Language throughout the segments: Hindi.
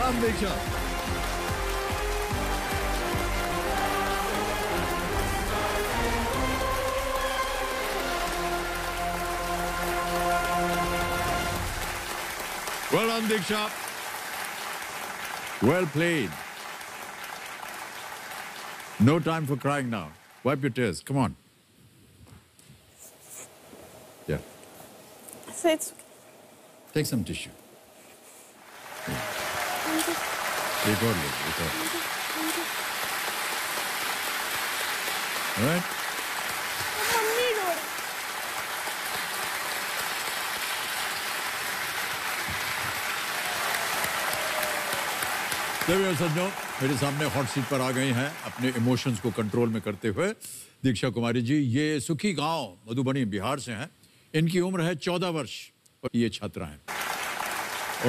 done, Diksha. Well done, Diksha. Well played. No time for crying now. Wipe your tears. Come on. Yeah. So it's Take some tissue. Yeah. Take all of it. All right? Mummy रो रही। देखिए सज्जनों, मेरे सामने हॉट सीट पर आ गई हैं अपने इमोशंस को कंट्रोल में करते हुए दीक्षा कुमारी जी। ये सुखी गांव मधुबनी बिहार से हैं। इनकी उम्र है 14 वर्ष और ये छात्रा हैं।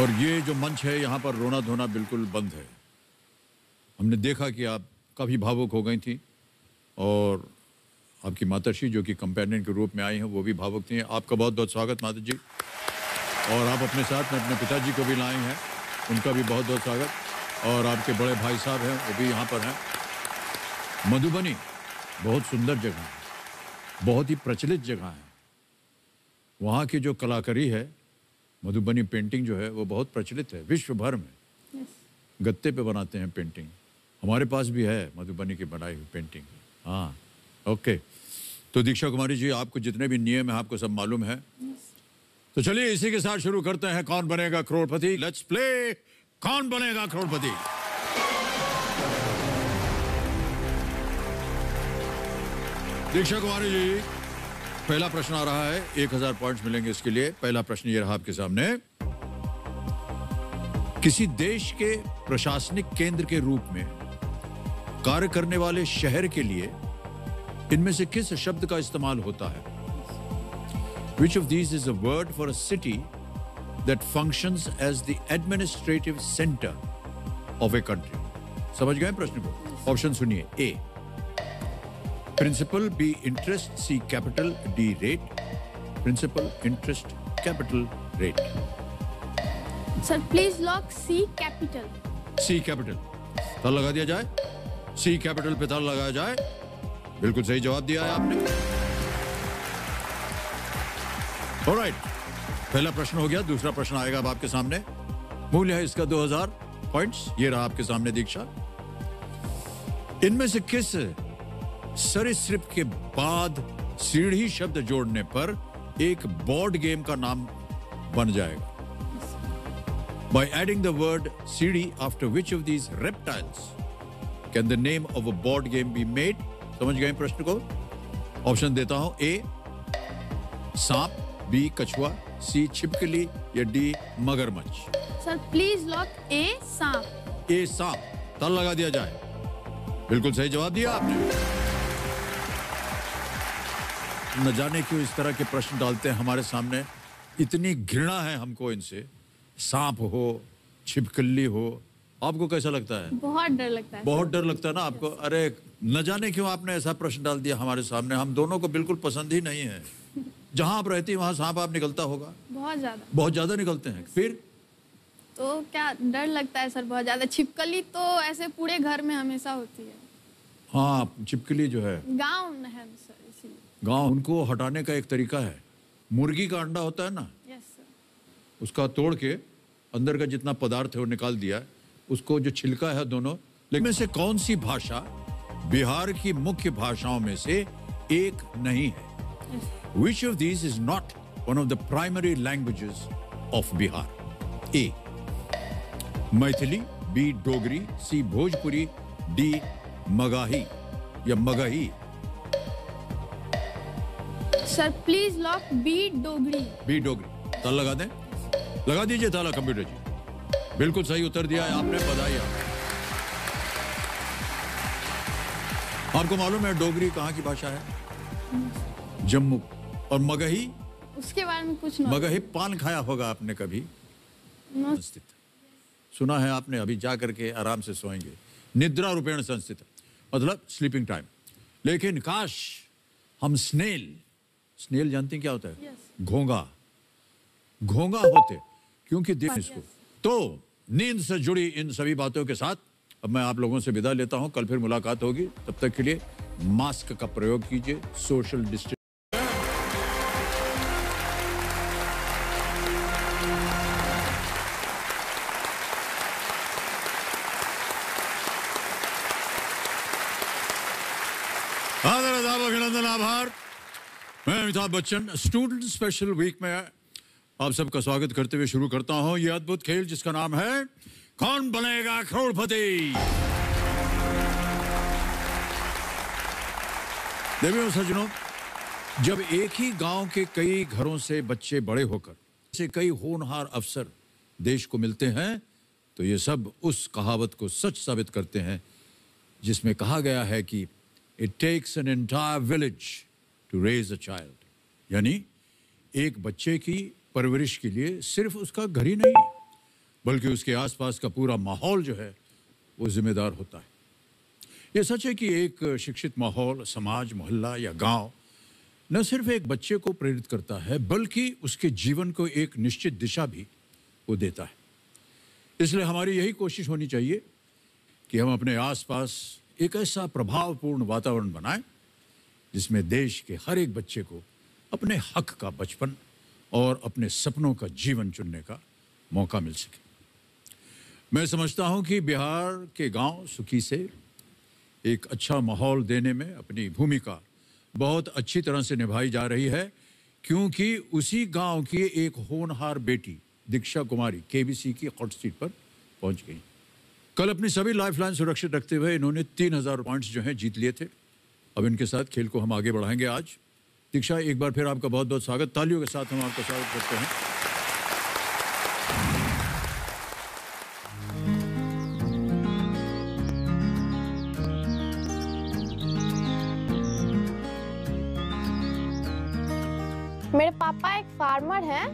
और ये जो मंच है यहाँ पर रोना धोना बिल्कुल बंद है। हमने देखा कि आप काफ़ी भावुक हो गई थी और आपकी माताश्री जो कि कंपेनियन के रूप में आई हैं वो भी भावुक थी। आपका बहुत बहुत स्वागत माता जी। और आप अपने साथ में अपने पिताजी को भी लाई हैं, उनका भी बहुत बहुत स्वागत। और आपके बड़े भाई साहब हैं वो भी यहाँ पर हैं। मधुबनी बहुत सुंदर जगह है, बहुत ही प्रचलित जगह है। वहाँ की जो कलाकारी है, मधुबनी पेंटिंग जो है वो बहुत प्रचलित है विश्व भर में। गत्ते पे बनाते हैं पेंटिंग। हमारे पास भी है मधुबनी की बनाई हुई पेंटिंग। हाँ, ओके। तो दीक्षा कुमारी जी, आपको जितने भी नियम है आपको सब मालूम है। तो चलिए इसी के साथ शुरू करते हैं कौन बनेगा करोड़पति। लेट्स प्ले कौन बनेगा करोड़पति। दीक्षा कुमारी जी, पहला प्रश्न आ रहा है। 1000 पॉइंट्स मिलेंगे इसके लिए। पहला प्रश्न ये रहा आपके सामने। किसी देश के प्रशासनिक केंद्र के रूप में कार्य करने वाले शहर के लिए इनमें से किस शब्द का इस्तेमाल होता है? Which of these is a word for a city that functions as the administrative center of a country? समझ गए प्रश्न को? ऑप्शन सुनिए। A principal, B interest, C capital, D rate. Principal, interest, capital, rate. Sir please lock C capital. C capital ताला लगा दिया जाए। सी कैपिटल पे ताला लगाया जाए। बिल्कुल सही जवाब दिया है आपने। ऑलराइट, पहला प्रश्न हो गया। दूसरा प्रश्न आएगा अब आपके सामने। मूल्य है इसका 2000 पॉइंट्स। ये रहा आपके सामने दीक्षा। इनमें से किस सरीसृप के बाद सीढ़ी शब्द जोड़ने पर एक बोर्ड गेम का नाम बन जाएगा? By adding the word सीढ़ी after which of these reptiles can the name of a board game be made? समझ गए प्रश्न को? ऑप्शन देता हूं। ए सांप, बी कछुआ, सी छिपकली या डी मगरमच्छ। सर प्लीज लॉक ए सांप। ए सांप ताला लगा दिया जाए। बिल्कुल सही जवाब दिया आपने। न जाने क्यों इस तरह के प्रश्न डालते हैं हमारे सामने। इतनी घृणा है हमको इनसे। सांप हो, छिपकली हो, आपको कैसा लगता है? बहुत डर लगता है। बहुत डर लगता है ना आपको? अरे न जाने क्यों आपने ऐसा प्रश्न डाल दिया हमारे सामने। हम दोनों को बिल्कुल पसंद ही नहीं है। जहां आप रहती हैं वहां सांप आप निकलता होगा? बहुत ज्यादा निकलते हैं। फिर तो क्या डर लगता है सर बहुत ज्यादा। छिपकली तो ऐसे पूरे घर में हमेशा होती है। हाँ, छिपकली जो है गाँव है सर, इसीलिए। गाँव, उनको हटाने का एक तरीका है। मुर्गी का अंडा होता है ना, यस सर, उसका तोड़ के अंदर का जितना पदार्थ है वो निकाल दिया। उसको जो छिलका है दोनों। लेकिन में से कौन सी भाषा बिहार की मुख्य भाषाओं में से एक नहीं है? Which of these is not one of the primary languages of Bihar? A Maithili, B Dogri, C Bhojpuri, D Magahi या Magahi. Sir please lock B Dogri. B Dogri ताला लगा दें। लगा दीजिए ताला कंप्यूटर जी। बिल्कुल सही उत्तर दिया है आपने। बधाई आपको। आपको मालूम है डोगरी कहाँ की भाषा है? जम्मू। और मगही? उसके बारे में कुछ मगही पान खाया होगा आपने कभी? संस्थित सुना है आपने? अभी जा करके आराम से सोएंगे। निद्रा रूपेण संस्थित मतलब स्लीपिंग टाइम। लेकिन काश हम स्नेल जानते हैं क्या होता है? Yes. घोंगा होते, क्योंकि देख इसको। तो नींद से जुड़ी इन सभी बातों के साथ अब मैं आप लोगों से विदा लेता हूं। कल फिर मुलाकात होगी, तब तक के लिए मास्क का प्रयोग कीजिए, सोशल डिस्टेंस। आदर, आदाब, अभिनंदन, आभार। मैं Amitabh Bachchan student special week में आप सबका स्वागत करते हुए शुरू करता हूं ये अद्भुत खेल जिसका नाम है कौन बनेगा करोड़पति। देवियों सज्जनों, जब एक ही गांव के कई घरों से बच्चे बड़े होकर से कई होनहार अफसर देश को मिलते हैं तो ये सब उस कहावत को सच साबित करते हैं जिसमें कहा गया है कि it takes an entire village to raise a child, यानी एक बच्चे की परवरिश के लिए सिर्फ उसका घर ही नहीं बल्कि उसके आसपास का पूरा माहौल जो है वो जिम्मेदार होता है। ये सच है कि एक शिक्षित माहौल समाज, मोहल्ला या गांव न सिर्फ एक बच्चे को प्रेरित करता है बल्कि उसके जीवन को एक निश्चित दिशा भी वो देता है। इसलिए हमारी यही कोशिश होनी चाहिए कि हम अपने आसपास एक ऐसा प्रभावपूर्ण वातावरण बनाएं जिसमें देश के हर एक बच्चे को अपने हक का बचपन और अपने सपनों का जीवन चुनने का मौका मिल सके। मैं समझता हूं कि बिहार के गांव सुखी से एक अच्छा माहौल देने में अपनी भूमिका बहुत अच्छी तरह से निभाई जा रही है क्योंकि उसी गांव की एक होनहार बेटी दीक्षा कुमारी केबीसी की हॉट सीट पर पहुंच गई। कल अपनी सभी लाइफलाइन सुरक्षित रखते हुए इन्होंने 3000 पॉइंट्स जो हैं जीत लिए थे। अब इनके साथ खेल को हम आगे बढ़ाएंगे। आज दीक्षा, एक बार फिर आपका बहुत बहुत स्वागत। तालियों के साथ हम आपका स्वागत करते हैं। मेरे पापा एक फार्मर हैं।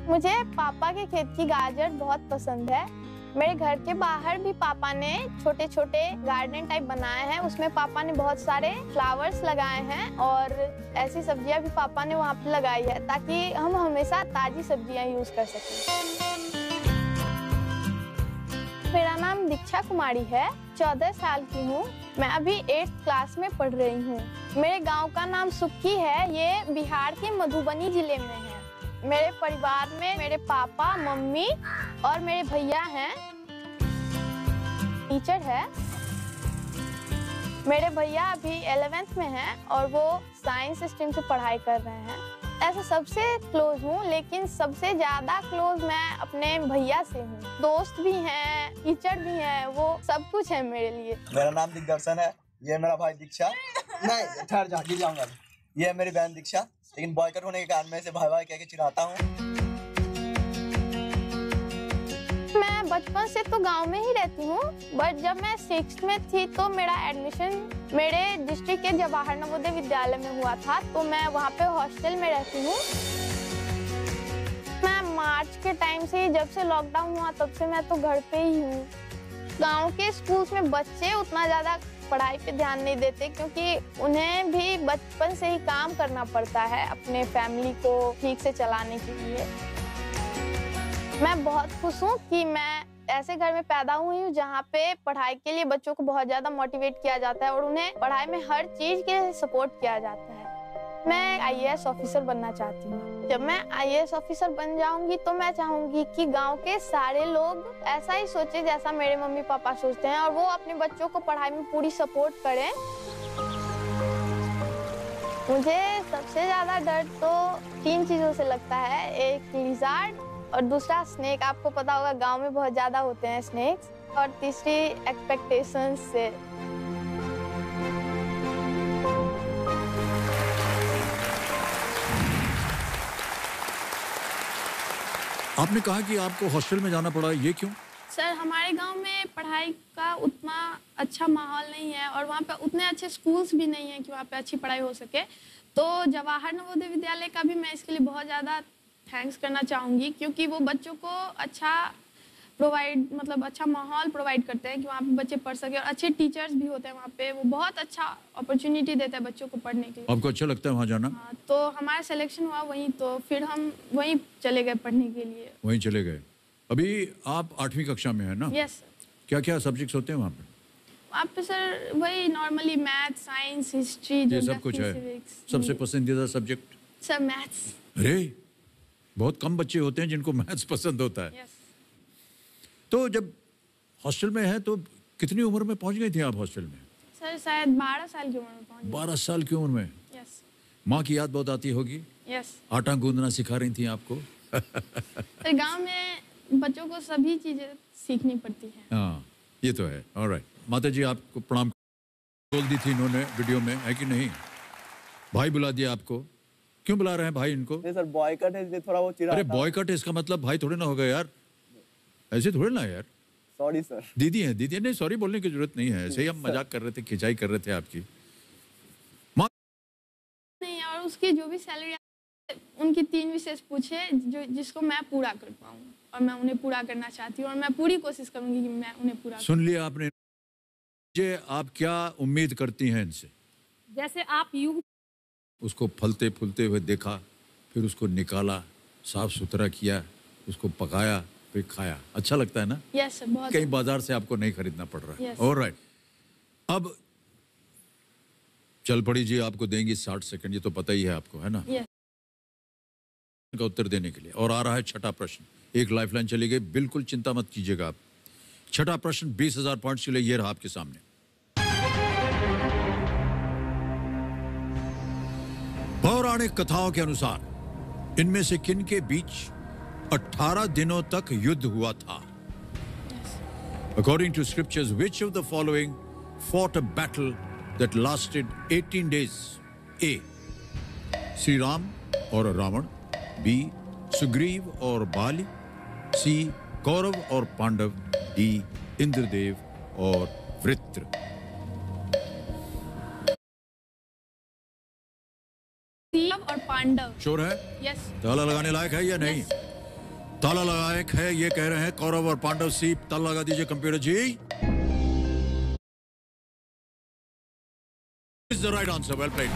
मुझे पापा के खेत की गाजर बहुत पसंद है। मेरे घर के बाहर भी पापा ने छोटे छोटे गार्डन टाइप बनाए हैं, उसमें पापा ने बहुत सारे फ्लावर्स लगाए हैं और ऐसी सब्जियां भी पापा ने वहाँ पे लगाई है ताकि हम हमेशा ताजी सब्जियां यूज कर सकें। मेरा नाम दीक्षा कुमारी है, 14 साल की हूँ। मैं अभी 8th क्लास में पढ़ रही हूँ। मेरे गांव का नाम सुक्की है, ये बिहार के मधुबनी जिले में है। मेरे परिवार में मेरे पापा, मम्मी और मेरे भैया हैं। टीचर है। मेरे भैया अभी 11th में हैं और वो साइंस स्ट्रीम से पढ़ाई कर रहे हैं। ऐसे सबसे क्लोज हूँ, लेकिन सबसे ज्यादा क्लोज मैं अपने भैया से हूँ। दोस्त भी हैं, टीचर भी हैं, वो सब कुछ है मेरे लिए। मेरा नाम दिग्दर्शन है, ये मेरा भाई दीक्षा। नहीं, ठहर जा, गिर जाऊंगा। ये है मेरी बहन दीक्षा, लेकिन बॉयकट होने के कारण मैं इसे भाई भाई कह के चिढ़ाता हूँ। मैं बचपन से तो गांव में ही रहती हूँ, बट जब मैं 6th में थी तो मेरा एडमिशन मेरे डिस्ट्रिक्ट के जवाहर नवोदय विद्यालय में हुआ था, तो मैं वहाँ पे हॉस्टल में रहती हूँ। मैं मार्च के टाइम से, जब से लॉकडाउन हुआ तब से मैं तो घर पे ही हूँ। गांव के स्कूल्स में बच्चे उतना ज्यादा पढ़ाई पे ध्यान नहीं देते क्योंकि उन्हें भी बचपन से ही काम करना पड़ता है अपने फैमिली को ठीक से चलाने के लिए। मैं बहुत खुश हूँ कि मैं ऐसे घर में पैदा हुई हूँ जहाँ पे पढ़ाई के लिए बच्चों को बहुत ज्यादा मोटिवेट किया जाता है और उन्हें पढ़ाई में हर चीज के सपोर्ट किया जाता है। मैं IAS ऑफिसर बनना चाहती हूँ। जब मैं IAS ऑफिसर बन जाऊंगी तो मैं चाहूंगी कि गांव के सारे लोग ऐसा ही सोचे जैसा मेरे मम्मी पापा सोचते हैं और वो अपने बच्चों को पढ़ाई में पूरी सपोर्ट करें। मुझे सबसे ज्यादा डर तो 3 चीजों से लगता है। एक लिज़ार्ड और दूसरा स्नेक। आपको पता होगा गांव में बहुत ज्यादा होते हैं स्नेक्स। और तीसरी एक्सपेक्टेशंस से। आपने कहा कि आपको हॉस्टल में जाना पड़ा, ये क्यों? सर, हमारे गांव में पढ़ाई का उतना अच्छा माहौल नहीं है और वहाँ पे उतने अच्छे स्कूल्स भी नहीं है कि वहाँ पे अच्छी पढ़ाई हो सके। तो जवाहर नवोदय विद्यालय का भी मैं इसके लिए बहुत ज़्यादा थैंक्स करना चाहूँगी क्योंकि वो बच्चों को अच्छा अच्छा माहौल प्रोवाइड करते हैं कि वहाँ पे बच्चे पढ़ सके और अच्छे टीचर्स भी होते हैं वहाँ पे। वो बहुत अच्छा अपॉर्चुनिटी देते हैं बच्चों को पढ़ने के लिए। आपको अच्छा लगता है वहाँ जाना? हाँ, तो हमारा सिलेक्शन हुआ वहीं, तो फिर हम वहीं चले गए पढ़ने के लिए। वहीं चले गए। अभी आप 8वीं कक्षा में है ना? Yes sir. क्या क्या सब्जेक्ट्स होते हैं वहाँ पे? वहाँ पे सर वही नॉर्मली मैथ, साइंस, हिस्ट्री, ये सब कुछ है। सबसे पसंदीदा सब्जेक्ट? Sir maths. अरे बहुत कम बच्चे होते हैं जिनको मैथ्स पसंद होता है। यस। तो जब हॉस्टल में है तो कितनी उम्र में पहुंच गई थी आप हॉस्टल में? सर शायद 12 साल की उम्र में पहुँच 12 साल की उम्र में? यस। माँ की याद बहुत आती होगी? यस। आटा गूंदना सिखा रही थी आपको? सर गांव में बच्चों को सभी चीजें सीखनी पड़ती हैं। हाँ ये तो है। ऑलराइट, माता जी आपको प्रणाम बोल दी थी इन्होंने वीडियो में, है कि नहीं? भाई बुला दिया आपको, क्यों बुला रहे हैं भाई इनको? नहीं सर, बॉयकट है इसलिए थोड़ा वो चिढ़ा। अरे बॉयकट इसका मतलब भाई थोड़े ना होगा यार, ऐसे थोड़े ना यार। Sorry sir. दीदी है, दीदी नहीं, सॉरी बोलने की जरूरत नहीं है, ऐसे ही हम मजाक कर रहे थे, खिंचाई कर रहे थे आपकी। माँ नहीं, और उसकी जो भी सैलरी उनकी 3 विशेष पूछे जो जिसको मैं पूरा कर पाऊँ, और मैं उन्हें पूरा करना चाहती हूँ और मैं पूरी कोशिश करूंगी कि मैं उन्हें पूरा सुन लिया आपने? जे आप क्या उम्मीद करती हैं इनसे? जैसे आप यूं उसको फलते फूलते हुए देखा, फिर उसको निकाला, साफ सुथरा किया, उसको पकाया, फिर खाया, अच्छा लगता है ना? यस सर, बहुत। कहीं बाजार से आपको नहीं खरीदना पड़ रहा है। Yes. ऑलराइट, अब चल पड़ी जी, आपको देंगी 60 सेकंड, ये तो पता ही है आपको, है ना? यस। का उत्तर देने के लिए। और आ रहा है छठा प्रश्न, एक लाइफलाइन चली गई, बिल्कुल चिंता मत कीजिएगा आप। छठा प्रश्न 20,000 पॉइंट्स के लिए ये रहा आपके सामने। पौराणिक कथाओं के अनुसार इनमें से किन के बीच 18 दिनों तक युद्ध हुआ था? According to scriptures, which of the following fought a battle that lasted 18 days? A. Shri Ram और रावण, B. सुग्रीव और बाली, C. कौरव और पांडव, D. इंद्रदेव और वृत्र। शिव और पांडव। श्योर है? यस। ताला लगाने लायक है या नहीं? ताला लायक है, ये कह रहे हैं कौरव और पांडव। सी, ताला लगा दीजिए computer ji. Is the right answer, well played.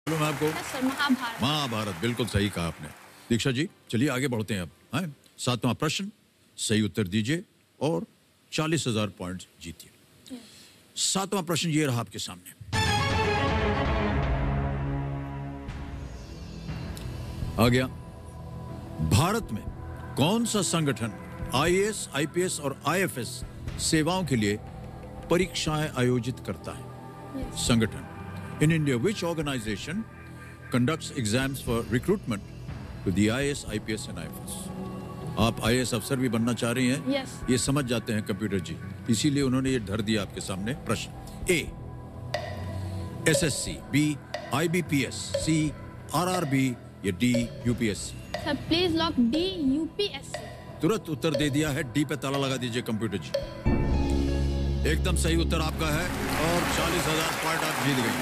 मैं आपको यस सर, महाभारत। महाभारत, बिल्कुल सही कहा आपने। दीक्षा जी चलिए आगे बढ़ते हैं अब, हैं? 7वां प्रश्न, सही उत्तर दीजिए और 40,000 पॉइंट जीतिए। 7वां प्रश्न ये रहा आपके सामने। आ गया, भारत में कौन सा संगठन आईएएस, आईपीएस और आईएफएस सेवाओं के लिए परीक्षाएं आयोजित करता है? Yes. संगठन, in India which organization conducts exams for recruitment to the IAS, IPS and IFS. आप आईएएस अफसर भी बनना चाह रही हैं? Yes. ये समझ जाते हैं कंप्यूटर जी, इसीलिए उन्होंने ये धर दिया आपके सामने प्रश्न। ए एसएससी, बी आईबीपीएस, सी आरआरबी या D UPSC. Sir please lock D, UPSC. तुरंत उत्तर दे दिया है, डी पे ताला लगा दीजिए कंप्यूटर जी। एकदम सही उत्तर आपका है और 40,000 पॉइंट आप जीत गई।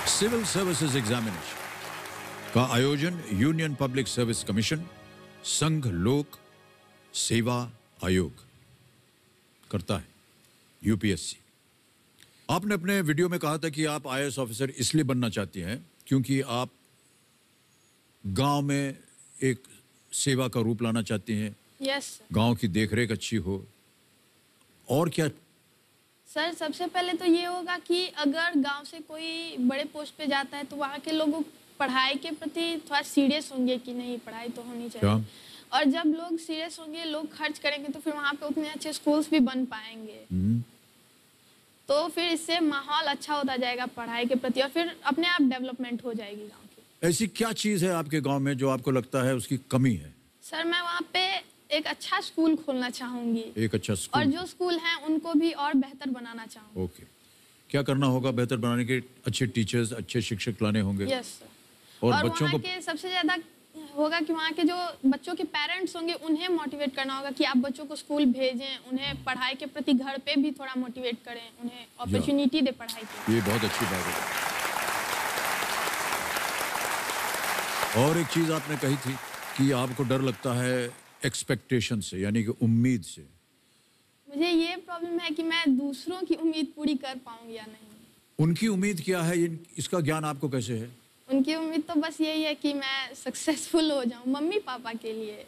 सिविल सर्विसेज एग्जामिनेशन का आयोजन यूनियन पब्लिक सर्विस कमीशन, संघ लोक सेवा आयोग करता है, यूपीएससी। आपने अपने वीडियो में कहा था कि आप आईएएस ऑफिसर इसलिए बनना चाहती हैं क्योंकि आप गांव में एक सेवा का रूप लाना चाहती हैं। यस। गांव की देखरेख अच्छी हो, और क्या? सर सबसे पहले तो ये होगा कि अगर गांव से कोई बड़े पोस्ट पे जाता है तो वहाँ के लोग पढ़ाई के प्रति थोड़ा सीरियस होंगे कि नहीं, पढ़ाई तो होनी चाहिए। क्या? और जब लोग सीरियस होंगे, लोग खर्च करेंगे, तो फिर वहाँ पे उतने अच्छे स्कूल्स भी बन पाएंगे। तो फिर इससे माहौल अच्छा होता जाएगा पढ़ाई के प्रति, और फिर अपने आप डेवलपमेंट हो जाएगी गांव की। ऐसी क्या चीज है आपके गांव में जो आपको लगता है उसकी कमी है? सर मैं वहाँ पे एक अच्छा स्कूल खोलना चाहूंगी, एक अच्छा और स्कूल। जो स्कूल हैं उनको भी और बेहतर बनाना चाहूंगी। ओके, क्या करना होगा बेहतर बनाने के? अच्छे टीचर्स, अच्छे शिक्षक लाने होंगे। Yes sir. और और बच्चों वहाँ को के सबसे ज्यादा होगा कि वहाँ के जो बच्चों के पेरेंट्स होंगे उन्हें मोटिवेट करना होगा कि आप बच्चों को स्कूल भेजें, उन्हें पढ़ाई के प्रति घर पे भी थोड़ा मोटिवेट करें, उन्हें अपॉर्चुनिटी दे पढ़ाई की। ये बहुत अच्छी बात है। और एक चीज आपने कही थी कि आपको डर लगता है एक्सपेक्टेशन से, यानी कि उम्मीद से। मुझे ये प्रॉब्लम है कि मैं दूसरों की उम्मीद पूरी कर पाऊंगी या नहीं। उनकी उम्मीद क्या है, इसका ज्ञान आपको कैसे है? उनकी उनकी उम्मीद तो बस यही है कि मैं सक्सेसफुल हो जाऊं मम्मी पापा के लिए।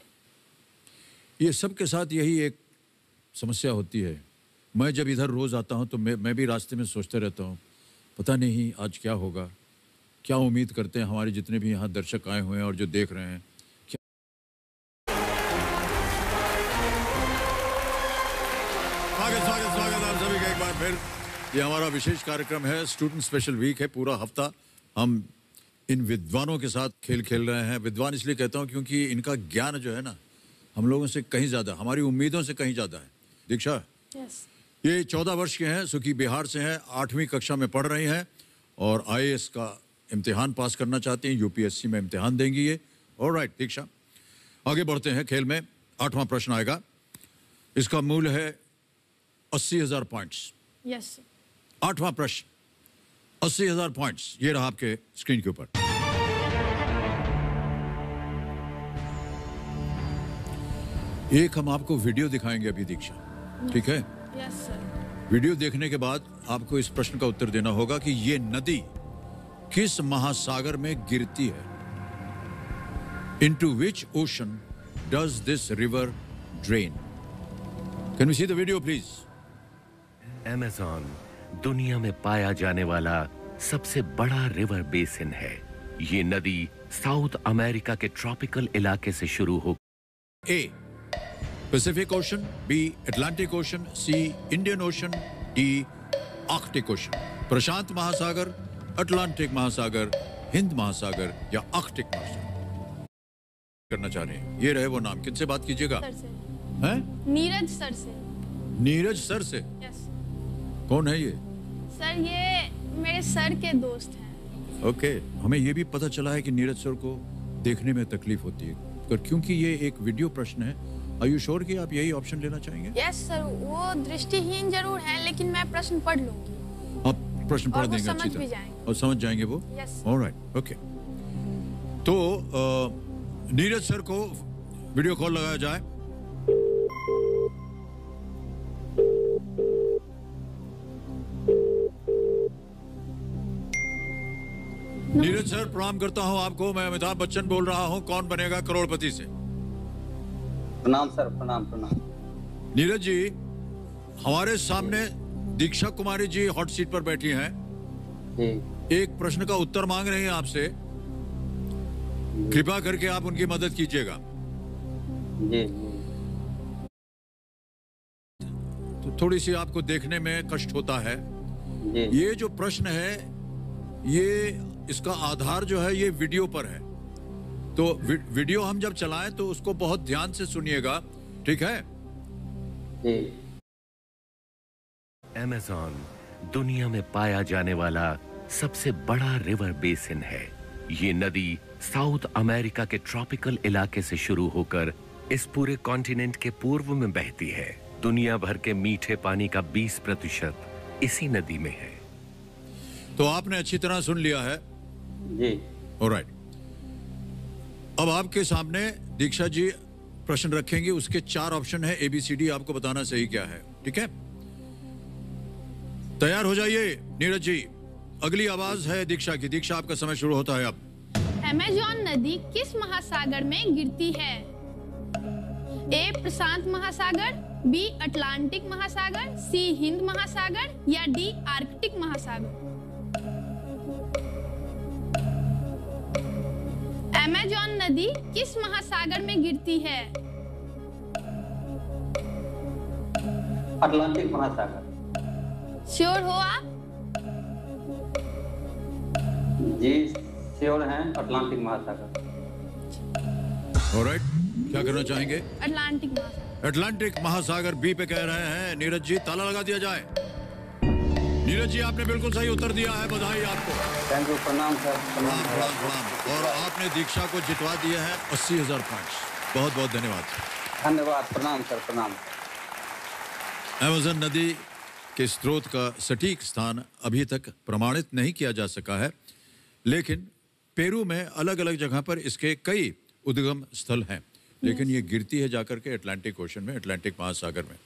ये सबके साथ यही एक समस्या होती है। मैं जब इधर रोज़ आता हूँ तो मैं भी रास्ते में सोचता रहता हूँ, पता नहीं आज क्या होगा, क्या उम्मीद करते हैं हमारे जितने भी यहाँ दर्शक आए हुए हैं और जो देख रहे हैं। स्वागत आप सभी का एक बार फिर। ये हमारा विशेष कार्यक्रम है, स्टूडेंट स्पेशल वीक है। पूरा हफ्ता हम इन विद्वानों के साथ खेल खेल रहे हैं। विद्वान इसलिए कहता हूँ क्योंकि इनका ज्ञान जो है ना, हम लोगों से कहीं ज़्यादा, हमारी उम्मीदों से कहीं ज़्यादा है। दीक्षा, ये 14 वर्ष के हैं, सुखी बिहार से हैं, 8वीं कक्षा में पढ़ रही हैं और IAS का इम्तिहान पास करना चाहती हैं। UPSC में इम्तिहान देंगी ये। ऑलराइट दीक्षा, आगे बढ़ते हैं खेल में। 8वां प्रश्न आएगा, इसका मूल्य है 80,000 पॉइंट्स। यस। 8वां प्रश्न 80,000 पॉइंट्स, ये रहा आपके स्क्रीन के ऊपर। एक हम आपको वीडियो दिखाएंगे अभी दीक्षा, ठीक है? Yes sir. वीडियो देखने के बाद आपको इस प्रश्न का उत्तर देना होगा कि ये नदी किस महासागर में गिरती है। Into which ocean does this river drain? Can we see the video, please? Amazon दुनिया में पाया जाने वाला सबसे बड़ा रिवर बेसिन है। ये नदी साउथ अमेरिका के ट्रॉपिकल इलाके से शुरू हो A. Pacific Ocean, B. Atlantic Ocean, C. Indian Ocean, D. Arctic Ocean. प्रशांत महासागर, अटलांटिक महासागर, हिंद महासागर या आर्कटिक महासागर करना चाह रहे हैं। ये रहे वो नाम। किनसे बात कीजिएगा? सर से। हैं? नीरज सर से। नीरज सर से? यस। कौन है ये? सर ये मेरे सर के दोस्त हैं। ओके, हमें ये भी पता चला है कि नीरज सर को देखने में तकलीफ होती है, पर क्योंकि ये एक वीडियो प्रश्न है, आर यू श्योर कि आप यही ऑप्शन लेना चाहेंगे? यस सर, वो दृष्टिहीन जरूर हैं लेकिन मैं प्रश्न पढ़ लूंगी। आप प्रश्न पढ़ देंगे अच्छी भी तरह जाएंगे। और समझ जाएंगे वो? यस। Alright, okay. तो नीरज सर को वीडियो कॉल लगाया जाए। नीरज सर, प्रणाम करता हूं आपको। मैं अमिताभ बच्चन बोल रहा हूं, कौन बनेगा करोड़पति से। प्रणाम सर, प्रणाम प्रणाम। नीरज जी, हमारे सामने दीक्षा कुमारी जी हॉट सीट पर बैठी हैं। जी। एक प्रश्न का उत्तर मांग रही हैं आपसे। कृपया करके आप उनकी मदद कीजिएगा। जी। तो थोड़ी सी आपको देखने में कष्ट होता है। जी। ये जो प्रश्न है, ये इसका आधार जो है ये वीडियो पर है। तो वीडियो हम जब चलाएं तो उसको बहुत ध्यान से सुनिएगा, ठीक है? जी। अमेज़न दुनिया में पाया जाने वाला सबसे बड़ा रिवर बेसिन है। ये नदी साउथ अमेरिका के ट्रॉपिकल इलाके से शुरू होकर इस पूरे कॉन्टिनेंट के पूर्व में बहती है। दुनिया भर के मीठे पानी का 20% इसी नदी में है। तो आपने अच्छी तरह सुन लिया है। जी। ऑलराइट, अब आपके सामने दीक्षा जी प्रश्न रखेंगे। उसके 4 ऑप्शन है, ABCD, आपको बताना सही क्या है, ठीक है? तैयार हो जाइए नीरज जी। अगली आवाज है दीक्षा की। दीक्षा, आपका समय शुरू होता है अब। अमेज़न नदी किस महासागर में गिरती है? A. प्रशांत महासागर, B. अटलांटिक महासागर, C. हिंद महासागर या D. आर्कटिक महासागर। अमेज़न नदी किस महासागर में गिरती है? अटलांटिक महासागर। श्योर हो आप? जी श्योर हैं, अटलांटिक महासागर। ऑलराइट, क्या करना चाहेंगे? अटलांटिक महासागर। अटलांटिक महासागर बी पे कह रहे हैं नीरज जी। ताला लगा दिया जाए। नीरज जी, आपने बिल्कुल सही उत्तर दिया है, बधाई आपको। थैंक यू, प्रणाम सर। प्रणाम प्रणाम प्रणाम। और आपने दीक्षा को जितवा दिए हैं 80,000 पॉइंट्स। बहुत बहुत धन्यवाद। धन्यवाद, प्रणाम सर, प्रणाम। अमेज़न नदी के स्रोत का सटीक स्थान अभी तक प्रमाणित नहीं किया जा सका है, लेकिन पेरू में अलग अलग जगह पर इसके कई उद्गम स्थल हैं। लेकिन ये गिरती है जाकर के अटलांटिक ओशन में, अटलांटिक महासागर में।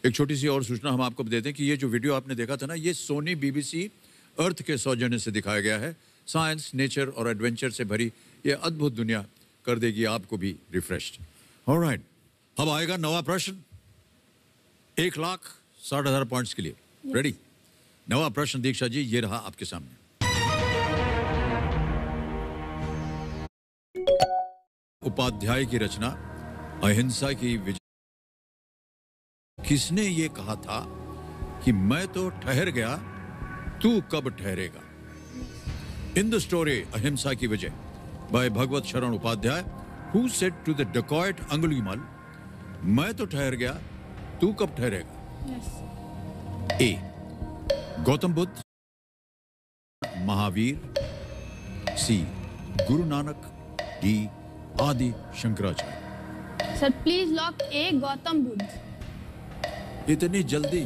एक छोटी सी और सूचना हम आपको दे दें कि ये जो वीडियो आपने देखा था ना, ये सोनी BBC अर्थ के सौजन्य से दिखाया गया है। साइंस, नेचर और एडवेंचर से भरी ये अद्भुत दुनिया कर देगी आपको भी रिफ्रेश्ड। ऑलराइट, अब आएगा नवा प्रश्न 1,60,000 पॉइंट्स के लिए। रेडी? नवा प्रश्न दीक्षा जी, ये रहा आपके सामने। उपाध्याय की रचना अहिंसा की विजय। किसने ये कहा था कि मैं तो ठहर गया, तू कब ठहरेगा? इन द स्टोरी अहिंसा की विजय by Bhagwat Sharan Upadhyay, who said to the dacoit Angulimal, मैं तो ठहर गया, तू कब ठहरेगा? ए गौतम बुद्ध, महावीर, सी गुरु नानक, डी आदि शंकराचार्य। सर प्लीज लॉक ए गौतम बुद्ध। इतनी जल्दी?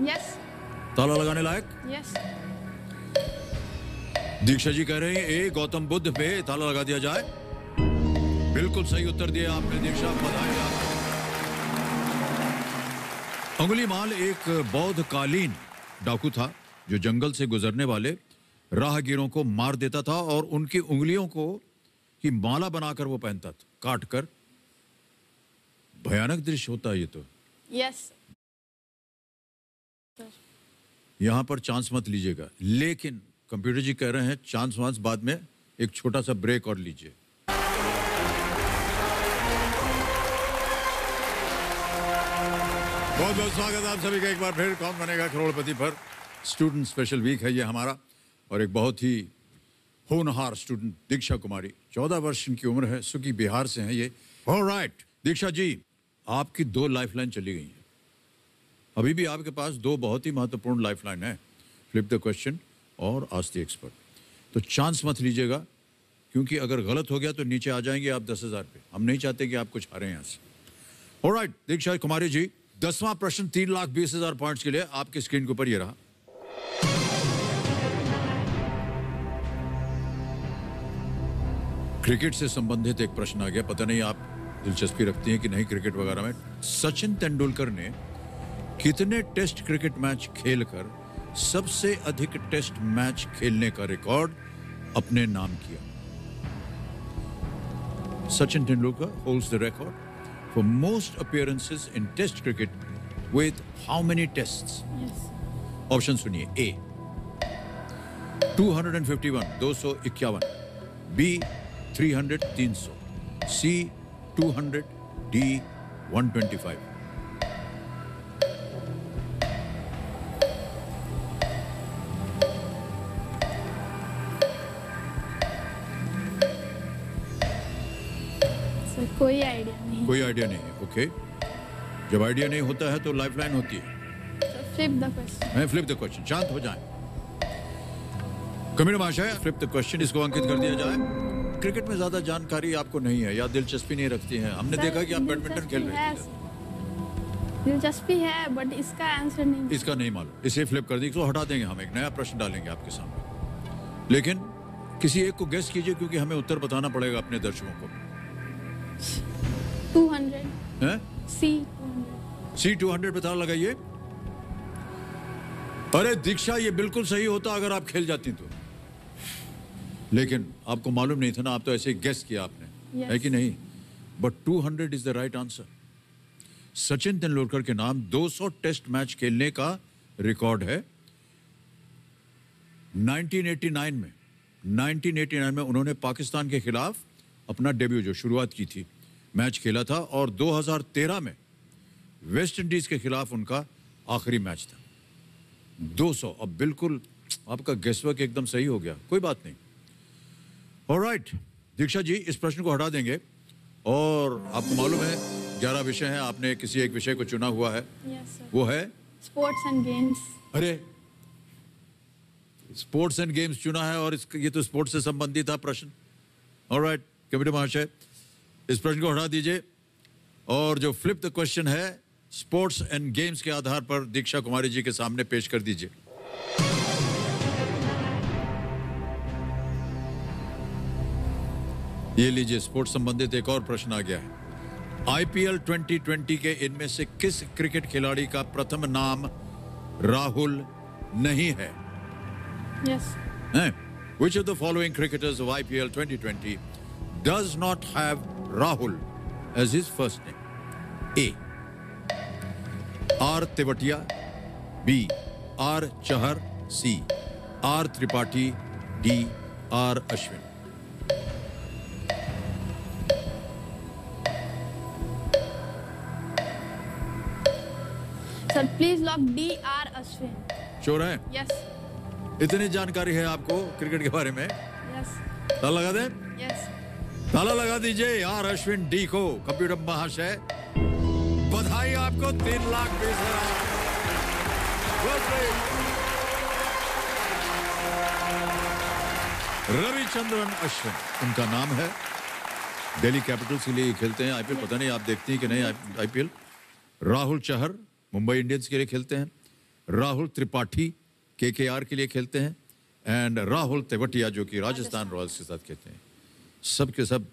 यस। ताला लगाने लायक? यस। दीक्षा जी कह रहे हैं ए गौतम बुद्ध पे ताला लगा दिया जाए। बिल्कुल सही उत्तर दिया आपने दीक्षा, बधाई आपको। अंगुलीमाल एक बौद्धकालीन डाकू था जो जंगल से गुजरने वाले राहगीरों को मार देता था और उनकी उंगलियों को की माला बनाकर वो पहनता था, काट कर। भयानक दृश्य होता है ये तो। यस। यहां पर चांस मत लीजिएगा, लेकिन कंप्यूटर जी कह रहे हैं चांस वांस बाद में, एक छोटा सा ब्रेक और लीजिए। बहुत बहुत स्वागत है आप सभी का एक बार फिर कौन बनेगा करोड़पति पर। स्टूडेंट स्पेशल वीक है ये हमारा, और एक बहुत ही होनहार स्टूडेंट दीक्षा कुमारी, 14 वर्ष इनकी उम्र है, सुखी बिहार से हैं ये। ऑलराइट दीक्षा जी, आपकी 2 लाइफलाइन चली गई हैं। अभी भी आपके पास 2 बहुत ही महत्वपूर्ण लाइफलाइन है, फ्लिप द क्वेश्चन और आस्क द एक्सपर्ट। तो चांस मत लीजिएगा, क्योंकि अगर गलत हो गया तो नीचे आ जाएंगे आप 10,000 पे। हम नहीं चाहते कि आप कुछ हारें यहाँ से। ऑलराइट दीक्षा कुमारी जी, 10वां प्रश्न 3,20,000 पॉइंट्स के लिए आपकी स्क्रीन के ऊपर ये रहा। क्रिकेट से संबंधित एक प्रश्न आ गया, पता नहीं आप दिलचस्पी रखती हैं कि नहीं क्रिकेट वगैरह में। सचिन तेंदुलकर ने कितने टेस्ट क्रिकेट मैच खेलकर सबसे अधिक टेस्ट मैच खेलने का रिकॉर्ड अपने नाम किया? Sachin Tendulkar holds the record for most appearances in test cricket with how many tests? Option सुनिए। ए 251 251, बी 300 300, सी 200, डी 125। कोई आइडिया नहीं। कोई आइडिया नहीं है, ओके। जब आइडिया नहीं होता है तो लाइफलाइन होती है। Flip the question. Flip the question, शांत हो जाएं। कमिश्नर महाशय, फ्लिप द क्वेश्चन, इसको अंकित कर दिया जाए। क्रिकेट में ज्यादा जानकारी आपको नहीं है या दिलचस्पी नहीं रखती है। हमने देखा कि आप बैडमिंटन खेल रहे थे। दिलचस्पी है, बट इसका आंसर नहीं। इसका नहीं मालूम, इसे फ्लिप कर दी तो हटा देंगे, हम एक नया प्रश्न डालेंगे आपके सामने। लेकिन किसी एक को गेस कीजिए, क्योंकि हमें उत्तर बताना पड़ेगा अपने दर्शकों को। 200 हैं? सी 200 पे ताला लगाइए। अरे दीक्षा, ये बिल्कुल सही होता अगर आप खेल जाती तो, लेकिन आपको मालूम नहीं था ना, आप तो ऐसे ही गेस किया आपने। है कि नहीं? But 200 is the right answer. Sachin Tendulkar के नाम 200 टेस्ट मैच खेलने का रिकॉर्ड है। 1989 में उन्होंने पाकिस्तान के खिलाफ अपना डेब्यू, जो शुरुआत की थी, मैच खेला था, और 2013 में वेस्ट इंडीज के खिलाफ उनका आखिरी मैच था। 200। अब बिल्कुल आपका गेसवर्क एकदम सही हो गया, कोई बात नहीं। ऑलराइट दीक्षा जी, इस प्रश्न को हटा देंगे, और आपको मालूम है 11 विषय हैं, आपने किसी एक विषय को चुना हुआ है। वो है स्पोर्ट्स एंड गेम्स। अरे स्पोर्ट्स एंड गेम्स चुना है, और ये तो स्पोर्ट्स से संबंधित था प्रश्न। ऑलराइट कमिश्नर महाशय, इस प्रश्न को हटा दीजिए, और जो फ्लिप द क्वेश्चन है स्पोर्ट्स एंड गेम्स के आधार पर दीक्षा कुमारी जी के सामने पेश कर दीजिए। ये लीजिए, स्पोर्ट्स संबंधित एक और प्रश्न आ गया है। आईपीएल 2020 के इनमें से किस क्रिकेट खिलाड़ी का प्रथम नाम राहुल नहीं है? Yes. Which of the following cricketers of IPL 2020 does not have Rahul as his first name? A. R. Tewatia. B. R. Chahar. C. R. Tripathi. D. R. Ashwin. Sir please lock D R Ashwin. Sure है? यस इतनी जानकारी है आपको क्रिकेट के बारे में? यस ताला लगा दें? यस। ताला लगा दीजिए आर अश्विन डी को। कंप्यूटर महाशय बधाई आपको 3,20,000। रविचंद्रन अश्विन उनका नाम है। दिल्ली कैपिटल्स के लिए खेलते हैं आईपीएल। पता नहीं आप देखती हैं कि नहीं आईपीएल। राहुल चहर मुंबई इंडियंस के लिए खेलते हैं। राहुल त्रिपाठी केकेआर के लिए खेलते हैं। एंड राहुल तेवटिया जो कि राजस्थान रॉयल्स के साथ खेलते हैं। सब के सब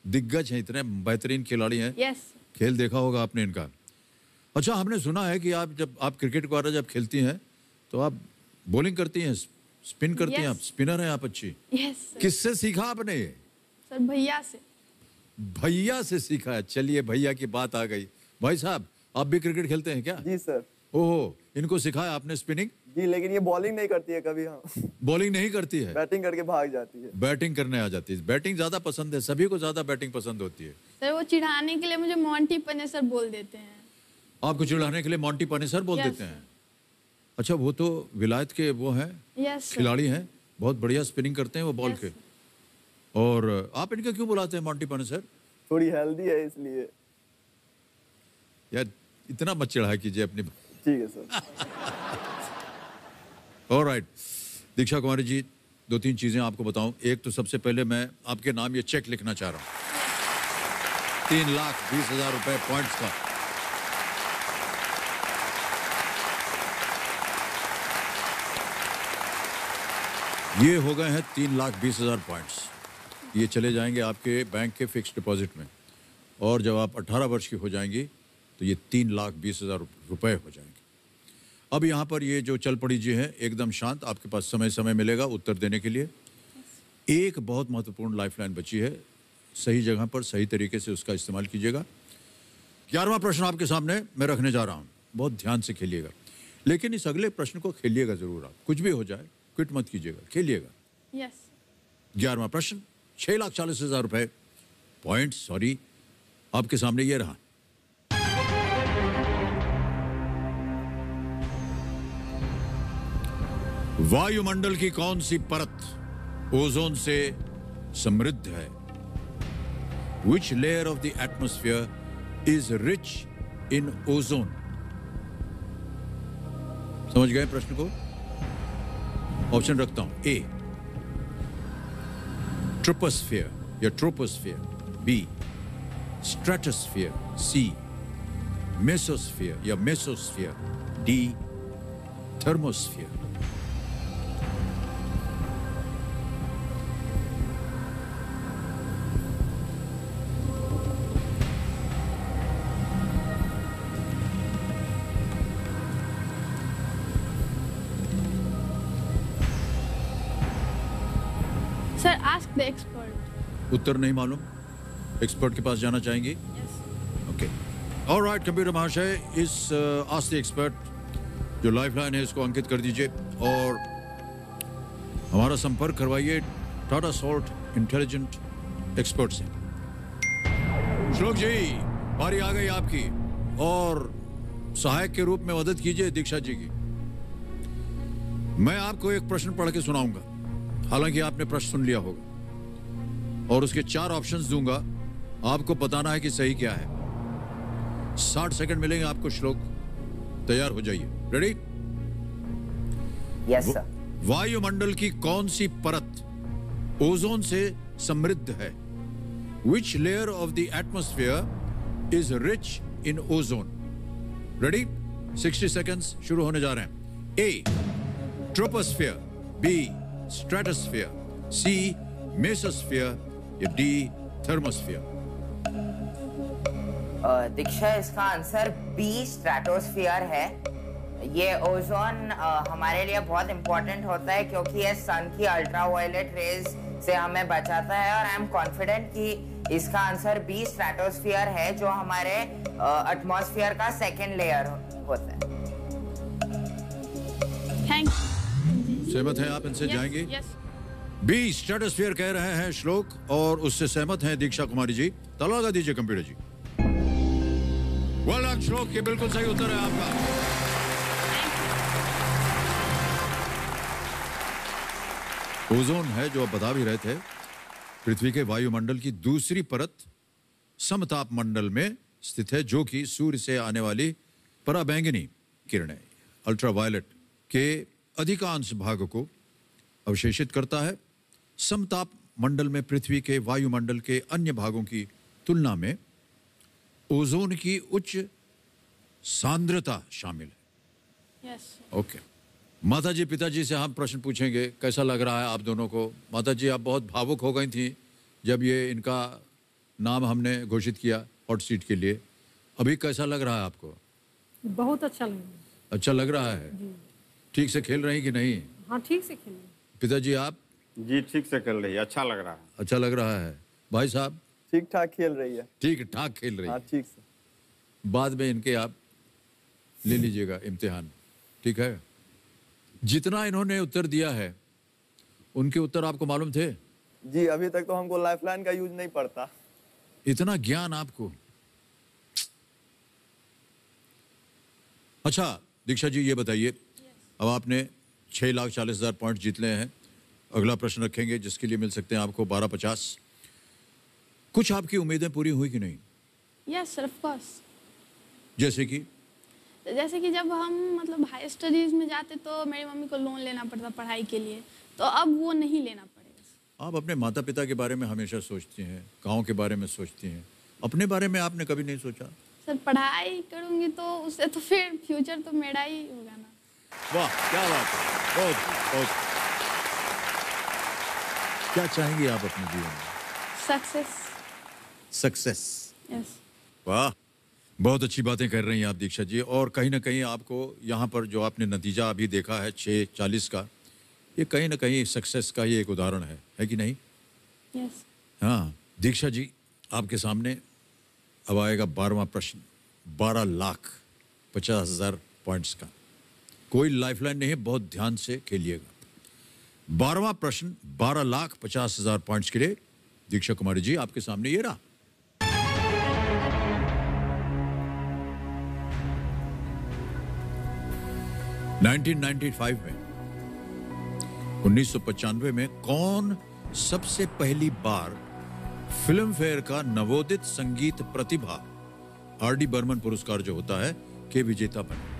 दिग्गज हैं, इतने बेहतरीन खिलाड़ी हैं। यस खेल देखा होगा आपने इनका। अच्छा, हमने सुना है कि आप जब आप क्रिकेट वगैरह जब खेलती हैं तो आप बॉलिंग करती हैं, स्पिन करती हैं, Yes. आप स्पिनर हैं आप अच्छी। यस किससे सीखा आपने? सर भैया से। भैया से सीखा है। चलिए भैया की बात आ गई। भाई साहब आप भी क्रिकेट खेलते हैं क्या? जी सर। ओहो, इनको सिखाया आपने स्पिनिंग? जी, लेकिन ये बॉलिंग नहीं करती है कभी। हाँ, बॉलिंग नहीं करती है, बैटिंग करके भाग जाती है। बैटिंग करने आ जाती है। बैटिंग ज्यादा पसंद है, सभी को ज्यादा बैटिंग पसंद होती है। सर वो चिढ़ाने के लिए मुझे मोंटी पनेसर बोल देते हैं। आपको चिढ़ाने के लिए मोंटी पानेसर बोल Yes. देते हैं? अच्छा, वो तो विलायत के वो हैं, यस खिलाड़ी हैं, बहुत बढ़िया स्पिनिंग करते हैं वो बॉल Yes. के। और आप इनका क्यों बुलाते हैं मोंटी पानेसर? थोड़ी हेल्दी है इसलिए। यार इतना मत चिढ़ा कीजिए अपनी। ठीक है सर। ऑलराइट दीक्षा कुमारी जी, 2-3 चीजें आपको बताऊं। एक तो सबसे पहले मैं आपके नाम ये चेक लिखना चाह रहा हूं, 3,20,000 रुपए पॉइंट्स का। ये हो गए हैं 3,20,000 पॉइंट्स। ये चले जाएंगे आपके बैंक के फिक्स डिपॉजिट में। और जब आप 18 वर्ष की हो जाएंगी तो ये 3,20,000 रुपए हो जाएंगे। अब यहाँ पर ये जो चल पड़ी जी है एकदम शांत, आपके पास समय समय मिलेगा उत्तर देने के लिए। एक बहुत महत्वपूर्ण लाइफलाइन बची है, सही जगह पर सही तरीके से उसका इस्तेमाल कीजिएगा। 11वां प्रश्न आपके सामने मैं रखने जा रहा हूँ, बहुत ध्यान से खेलिएगा। लेकिन इस अगले प्रश्न को खेलिएगा जरूर। आप कुछ भी हो जाए क्विट मत कीजिएगा, खेलिएगा। यस 11वां प्रश्न 6,40,000 रुपए पॉइंट सॉरी आपके सामने ये रहा। वायुमंडल की कौन सी परत ओजोन से समृद्ध है? Which layer of the atmosphere is rich in ozone? समझ गए प्रश्न को? ऑप्शन रखता हूं। ए ट्रोपोस्फियर या troposphere, B stratosphere, C mesosphere या mesosphere, D thermosphere. Sir ask the expert. उत्तर नहीं मालूम, एक्सपर्ट के पास जाना चाहेंगे? यस ओके ऑलराइट कंप्यूटर महाशय, इस आस्क द एक्सपर्ट जो लाइफलाइन है इसको अंकित कर दीजिए और हमारा संपर्क करवाइए टाटा सॉल्ट इंटेलिजेंट एक्सपर्ट से। श्लोक जी बारी आ गई आपकी और सहायक के रूप में मदद कीजिए दीक्षा जी की। मैं आपको एक प्रश्न पढ़ के सुनाऊंगा, हालांकि आपने प्रश्न सुन लिया होगा, और उसके 4 ऑप्शंस दूंगा। आपको बताना है कि सही क्या है। 60 सेकंड मिलेंगे आपको। श्लोक तैयार हो जाइए। रेडी? Yes sir. वायुमंडल की कौन सी परत ओजोन से समृद्ध है? Which layer of the atmosphere is rich in ozone? Ready? 60 seconds शुरू होने जा रहे हैं। ए troposphere, B stratosphere, C mesosphere या डी थर्मोस्फियर। दीक्षा इसका आंसर बी स्ट्रेटोस्फियर है। ये ओजोन हमारे लिए बहुत इम्पोर्टेंट होता है क्योंकि ये सन की अल्ट्रावायलेट रेज से हमें बचाता है और आई एम कॉन्फिडेंट कि इसका आंसर बी स्ट्रेटोस्फीयर है जो हमारे एटमॉस्फेयर का सेकंड लेयर होता है। थैंक सहमत हैं आप इनसे? जाएंगे? यस। बी स्ट्रेटोस्फीयर कह रहे हैं श्लोक और उससे सहमत हैं दीक्षा कुमारी जी। ताला लगा दीजिए कंप्यूटर जी। वेल डन श्लोक, ये बिल्कुल सही उत्तर है आपका। ओजोन है जो आप बता भी रहे थे, पृथ्वी के वायुमंडल की दूसरी परत समताप मंडल में स्थित है जो कि सूर्य से आने वाली पराबैंगनी किरणें अल्ट्रावायलेट के अधिकांश भाग को अवशेषित करता है। समताप मंडल में पृथ्वी के वायुमंडल के अन्य भागों की तुलना में ओजोन की उच्च सांद्रता शामिल है। यस। ओके। माता जी पिताजी से हम प्रश्न पूछेंगे, कैसा लग रहा है आप दोनों को? माता जी आप बहुत भावुक हो गई थी जब ये इनका नाम हमने घोषित किया हॉट सीट के लिए। अभी कैसा लग रहा है आपको? बहुत अच्छा लग रहा है। अच्छा लग रहा है? ठीक से खेल रही कि नहीं? हाँ, ठीक से खेल रहे हैं। पिताजी आप? जी ठीक से खेल रही है, अच्छा लग रहा है। अच्छा लग रहा है। भाई साहब? ठीक ठाक खेल रही है। ठीक ठाक खेल रही हाँ, है। ठीक से। बाद में इनके आप ले लीजिएगा इम्तिहान, ठीक है? जितना इन्होंने उत्तर दिया है उनके उत्तर आपको मालूम थे? जी अभी तक तो हमको लाइफलाइन का यूज नहीं पड़ता। इतना ज्ञान आपको। अच्छा दीक्षा जी ये बताइए, अब आपने 6,40,000 पॉइंट जीत ले हैं। अगला प्रश्न रखेंगे जिसके लिए मिल सकते हैं आपको 12,50। कुछ आपकी उम्मीदें पूरी हुई कि नहीं? Yes sir, of course. जैसे कि जब हम मतलब हाई स्टडीज में जाते तो मेरी मम्मी को लोन लेना पड़ता पढ़ाई के लिए, तो अब वो नहीं लेना पड़ेगा। आप अपने माता पिता के बारे में हमेशा सोचती हैं, गांव के बारे में सोचती हैं, अपने बारे में आपने कभी नहीं सोचा? सर पढ़ाई करूंगी तो उससे तो फिर फ्यूचर तो मेरा ही होगा ना। वाह क्या बात है, बहुत बहुत। क्या चाहेंगी आप अपने जीवन में? सक्सेस। सक्सेस। यस। वाह बहुत अच्छी बातें कर रही हैं आप दीक्षा जी। और कहीं ना कहीं आपको यहाँ पर जो आपने नतीजा अभी देखा है 6,40 का, ये कहीं ना कहीं सक्सेस का ही एक उदाहरण है कि नहीं? यस। हाँ दीक्षा जी आपके सामने अब आएगा 12वां प्रश्न, 12,50,000 पॉइंट्स का। कोई लाइफलाइन नहीं है, बहुत ध्यान से खेलिएगा। 12वां प्रश्न 12,50,000 पॉइंट्स के लिए दीक्षा कुमारी जी आपके सामने ये रहा। में 1995 में कौन सबसे पहली बार फिल्म फेयर का नवोदित संगीत प्रतिभा आर.डी. बर्मन पुरस्कार जो होता है के विजेता बने?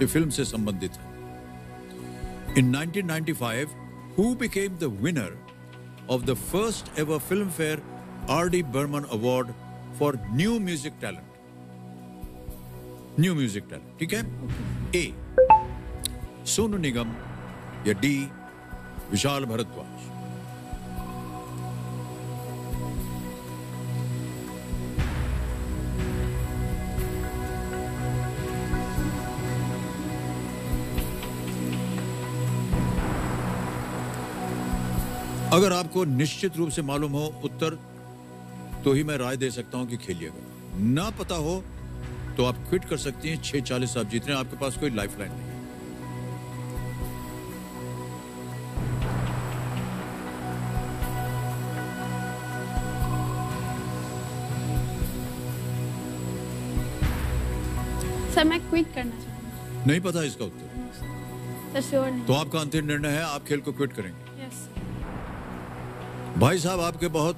ये फिल्म से संबंधित है। In 1995, who became the winner of the first ever Filmfare R.D. Burman Award for New Music Talent? New Music Talent, ठीक है? A. सोनू निगम या डी. विशाल भारद्वाज? अगर आपको निश्चित रूप से मालूम हो उत्तर तो ही मैं राय दे सकता हूं कि खेलिएगा। ना पता हो तो आप क्विट कर सकती हैं। 6,40 आप जीत रहे हैं, आपके पास कोई लाइफलाइन नहीं है। सर मैं क्विट करना चाहूँगी। नहीं पता इसका उत्तर? सर श्योर नहीं। तो आपका अंतिम निर्णय है, आप खेल को क्विट करेंगे? यस। भाई साहब आपके बहुत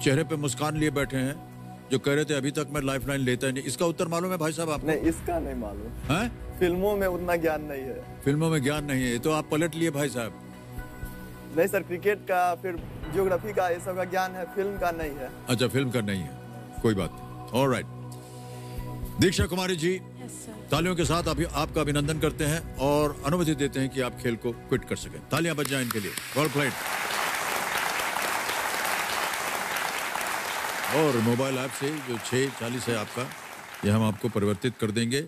चेहरे पे मुस्कान लिए बैठे हैं, जो कह रहे थे अभी तक मैं लाइफलाइन लेता ही नहीं। इसका उत्तर मालूम है भाई साहब आपको? नहीं, इसका नहीं मालूम है। फिल्मों में उतना ज्ञान नहीं है। फिल्मों में ज्ञान नहीं है तो आप पलट लिए भाई साहब। नहीं सर, क्रिकेट का फिर ज्योग्राफी का ये सब का ज्ञान है, फिल्म का नहीं है। अच्छा फिल्म का नहीं है, कोई बात नहीं। ऑलराइट दीक्षा कुमारी जी, तालियों के साथ अभी आपका अभिनंदन करते हैं और अनुमति देते हैं कि आप खेल को क्विट कर सकें। तालियां बज जाएं इनके लिए। Well played. और मोबाइल ऐप से जो 6:40 है आपका, ये हम आपको परिवर्तित कर देंगे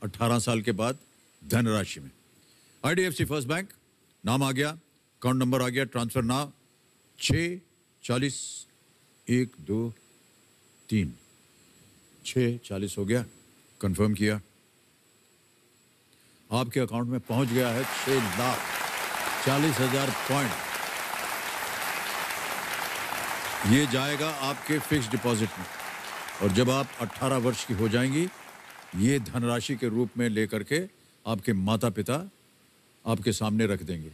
18 साल के बाद धनराशि में। IDFC फर्स्ट बैंक, नाम आ गया, अकाउंट नंबर आ गया, ट्रांसफर नाउ 640 1 2 3 640 हो गया, कंफर्म किया, आपके अकाउंट में पहुंच गया है 6,40,000 पॉइंट। ये जाएगा आपके फिक्स डिपॉजिट में और जब आप 18 वर्ष की हो जाएंगी ये धनराशि के रूप में लेकर के आपके माता पिता आपके सामने रख देंगे,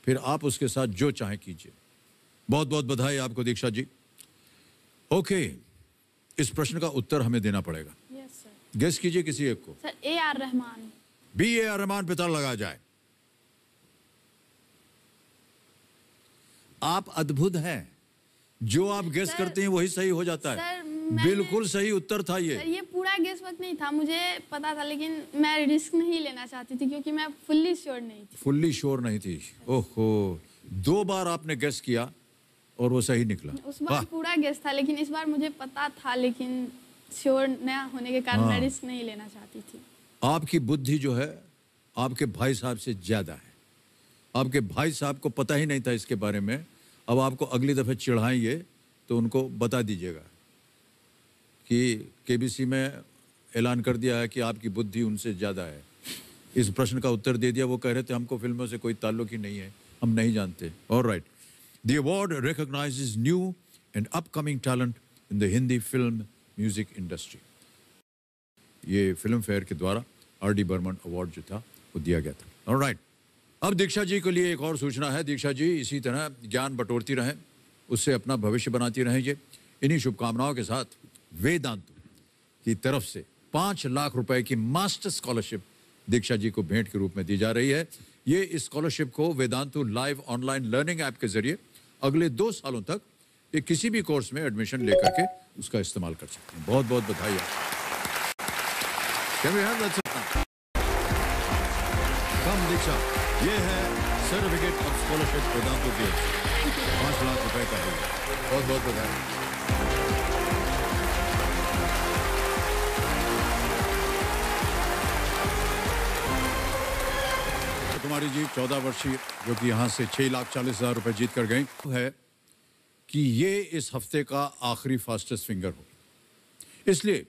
फिर आप उसके साथ जो चाहे कीजिए। बहुत बहुत बधाई आपको दीक्षा जी। ओके, इस प्रश्न का उत्तर हमें देना पड़ेगा। Yes sir. गेस कीजिए किसी एक को। Sir AR Rahman. BAR Rahman पे ताला लगा जाए। आप अद्भुत हैं, जो आप गेस करते हैं वही सही हो जाता है। सर बिल्कुल सही उत्तर था ये। सर ये पूरा गेस वक्त नहीं था, मुझे पता था लेकिन मैं रिस्क नहीं लेना चाहती थी क्योंकि मैं फुल्ली श्योर नहीं थी। फुल्ली श्योर नहीं थी। ओहो, 2 बार आपने गेस किया और वो सही निकला। उस बार पूरा गेस था लेकिन इस बार मुझे पता था, लेकिन श्योर नया होने के कारण मैं रिस्क नहीं लेना चाहती थी। आपकी बुद्धि जो है आपके भाई साहब से ज्यादा है। आपके भाई साहब को पता ही नहीं था इसके बारे में। अब आपको अगली दफे चिढ़ाएंगे तो उनको बता दीजिएगा कि KBC में ऐलान कर दिया है कि आपकी बुद्धि उनसे ज़्यादा है। इस प्रश्न का उत्तर दे दिया। वो कह रहे थे हमको फिल्मों से कोई ताल्लुक ही नहीं है, हम नहीं जानते। Alright, the award recognises new and upcoming talent in the Hindi film music industry. ये फिल्म फेयर के द्वारा RD बर्मन अवार्ड जो था वो दिया गया था। ऑलराइट, अब दीक्षा जी के लिए एक और सूचना है। दीक्षा जी इसी तरह ज्ञान बटोरती रहें, उससे अपना भविष्य बनाती रहेंगे। इन्हीं शुभकामनाओं के साथ वेदांतु की तरफ से 5 लाख रुपए की मास्टर स्कॉलरशिप दीक्षा जी को भेंट के रूप में दी जा रही है। ये इस स्कॉलरशिप को Vedantu live online learning app के जरिए अगले 2 सालों तक ये किसी भी कोर्स में एडमिशन लेकर के उसका इस्तेमाल कर सकते हैं। बहुत बहुत बधाई आपको। Can we have that? कम दीक्षा, ये है सर्टिफिकेट ऑफ स्कॉलरशिप वेदांतु की 5 लाख रुपए का है। बहुत बहुत बधाई। कुमारी जी 14 वर्षीय जो कि यहाँ से 6,40,000 रुपए जीत कर गई है कि ये इस हफ्ते का आखिरी फास्टेस्ट फिंगर हो। इसलिए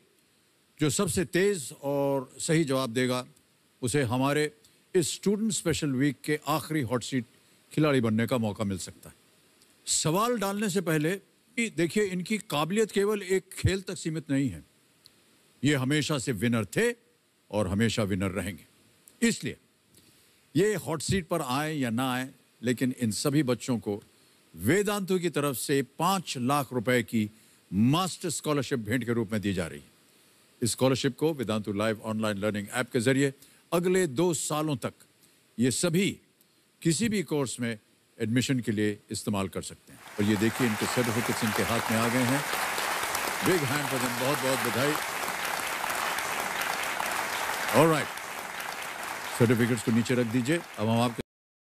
जो सबसे तेज और सही जवाब देगा उसे हमारे इस स्टूडेंट स्पेशल वीक के आखिरी हॉट सीट खिलाड़ी बनने का मौका मिल सकता है। सवाल डालने से पहले देखिए, इनकी काबिलियत केवल एक खेल तक सीमित नहीं है, ये हमेशा से विनर थे और हमेशा विनर रहेंगे। इसलिए ये हॉट सीट पर आए या ना आए, लेकिन इन सभी बच्चों को वेदांतु की तरफ से 5 लाख रुपए की मास्टर स्कॉलरशिप भेंट के रूप में दी जा रही है। इस स्कॉलरशिप को Vedantu live online learning app के जरिए अगले 2 सालों तक ये सभी किसी भी कोर्स में एडमिशन के लिए इस्तेमाल कर सकते हैं। और ये देखिए, इनके सर्टिफिकेट्स इनके हाथ में आ गए हैं। बिग हैंड फॉर देम, बहुत बहुत बधाई। ऑलराइट, सर्टिफिकेट्स को नीचे रख दीजिए। अब हम आपके